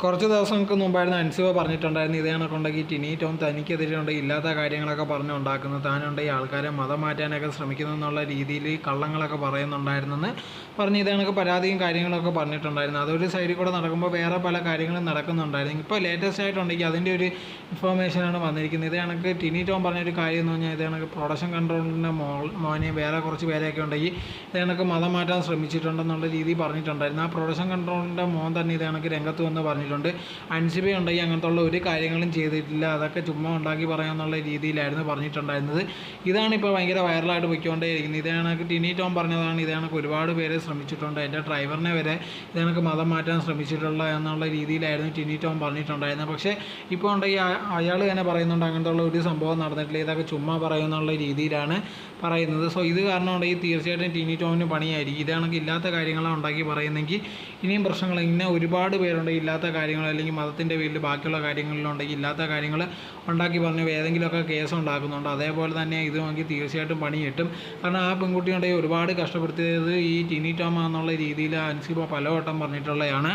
കുറച്ച് ദിവസങ്ങൾക്ക് മുമ്പായിരുന്നു അൻസിബ പറഞ്ഞിട്ടുണ്ടായിരുന്നു ഇതേ കണക്കുണ്ടെങ്കിൽ ടിനി ടോം തനിക്കെതിരെയുണ്ടെങ്കിൽ ഇല്ലാത്ത കാര്യങ്ങളൊക്കെ പറഞ്ഞുണ്ടാക്കുന്നത്, താനുണ്ടെങ്കിൽ ആൾക്കാരെ മതം മാറ്റാനൊക്കെ ശ്രമിക്കുന്നു എന്നുള്ള രീതിയിൽ കള്ളങ്ങളൊക്കെ പറയുന്നുണ്ടായിരുന്നെന്ന് പറഞ്ഞ് ഇതേ കണക്ക് പരാതിയും കാര്യങ്ങളൊക്കെ പറഞ്ഞിട്ടുണ്ടായിരുന്നു. അതൊരു സൈഡിൽ കൂടെ നടക്കുമ്പോൾ വേറെ പല കാര്യങ്ങളും നടക്കുന്നുണ്ടായിരുന്നു. ഇപ്പോൾ ലേറ്റസ്റ്റ് ആയിട്ടുണ്ടെങ്കിൽ അതിൻ്റെ ഒരു ഇൻഫോർമേഷനാണ് വന്നിരിക്കുന്നത്. ഇതേ കണക്ക് ടിനി ടോം പറഞ്ഞൊരു കാര്യം എന്ന് പറഞ്ഞാൽ ഇതേ കണക്ക് പ്രൊഡക്ഷൻ കൺട്രോളിൻ്റെ മോനെ വേറെ കുറച്ച് പേരെയൊക്കെ ഉണ്ടെങ്കിൽ ഇതേ കണക്ക് മതം മാറ്റാൻ ശ്രമിച്ചിട്ടുണ്ടെന്നുള്ള രീതിയിൽ പറഞ്ഞിട്ടുണ്ടായിരുന്നു. ആ പ്രൊഡക്ഷൻ കൺട്രോളിൻ്റെ മോൻ തന്നെ ഇതേ കണക്ക് രംഗത്ത് വന്ന് പറഞ്ഞിട്ടുണ്ട് അൻസിബ ഉണ്ടെങ്കിൽ അങ്ങനത്തെ ഉള്ള ഒരു കാര്യങ്ങളും ചെയ്തിട്ടില്ല, അതൊക്കെ ചുമ്മാ ഉണ്ടാക്കി പറയാമെന്നുള്ള രീതിയിലായിരുന്നു പറഞ്ഞിട്ടുണ്ടായിരുന്നത്. ഇതാണ് ഇപ്പോൾ ഭയങ്കര വൈറലായിട്ട് പോയിക്കൊണ്ടേയിരിക്കുന്നത്. ഇതേ കണക്ക് ടിനി ടോം പറഞ്ഞതാണ് ഇതേ കണക്ക് ഒരുപാട് പേരെ ശ്രമിച്ചിട്ടുണ്ട്, എൻ്റെ ഡ്രൈവറിനെ വരെ ഇതേ കണക്ക് മതം മാറ്റാൻ ശ്രമിച്ചിട്ടുള്ള എന്നുള്ള രീതിയിലായിരുന്നു ടിനി ടോം പറഞ്ഞിട്ടുണ്ടായിരുന്നത്. പക്ഷേ ഇപ്പോൾ ഉണ്ടെങ്കിൽ അയാൾ തന്നെ പറയുന്നുണ്ട് അങ്ങനത്തെ ഉള്ള ഒരു സംഭവം നടന്നിട്ടില്ല, ഇതൊക്കെ ചുമ്മാ പറയുമെന്നുള്ള രീതിയിലാണ് പറയുന്നത്. സോ ഇത് കാരണം ഉണ്ടെങ്കിൽ തീർച്ചയായിട്ടും ടിനി ടോമിന് പണിയായിരിക്കും. ഇത് കണക്ക് ഇല്ലാത്ത കാര്യങ്ങളാണ് ഉണ്ടാക്കി പറയുന്നെങ്കിൽ ഇനിയും പ്രശ്നങ്ങൾ ഇങ്ങനെ ഒരുപാട് പേരുണ്ടെങ്കിൽ ഇല്ലാത്ത കാര്യങ്ങൾ അല്ലെങ്കിൽ മതത്തിൻ്റെ പേരിൽ ബാക്കിയുള്ള കാര്യങ്ങളിലുണ്ടെങ്കിൽ ഇല്ലാത്ത കാര്യങ്ങൾ ഉണ്ടാക്കി പറഞ്ഞ് ഏതെങ്കിലുമൊക്കെ കേസ് ഉണ്ടാക്കുന്നുണ്ട്. അതേപോലെ തന്നെ ഇത് നോക്കി തീർച്ചയായിട്ടും പണി കിട്ടും. കാരണം ആ പെൺകുട്ടി ഉണ്ടെങ്കിൽ ഒരുപാട് കഷ്ടപ്പെടുത്തിയത് ഈ ടിനി ടോം എന്നുള്ള രീതിയിൽ അൻസിബ പലവട്ടം പറഞ്ഞിട്ടുള്ളതാണ്.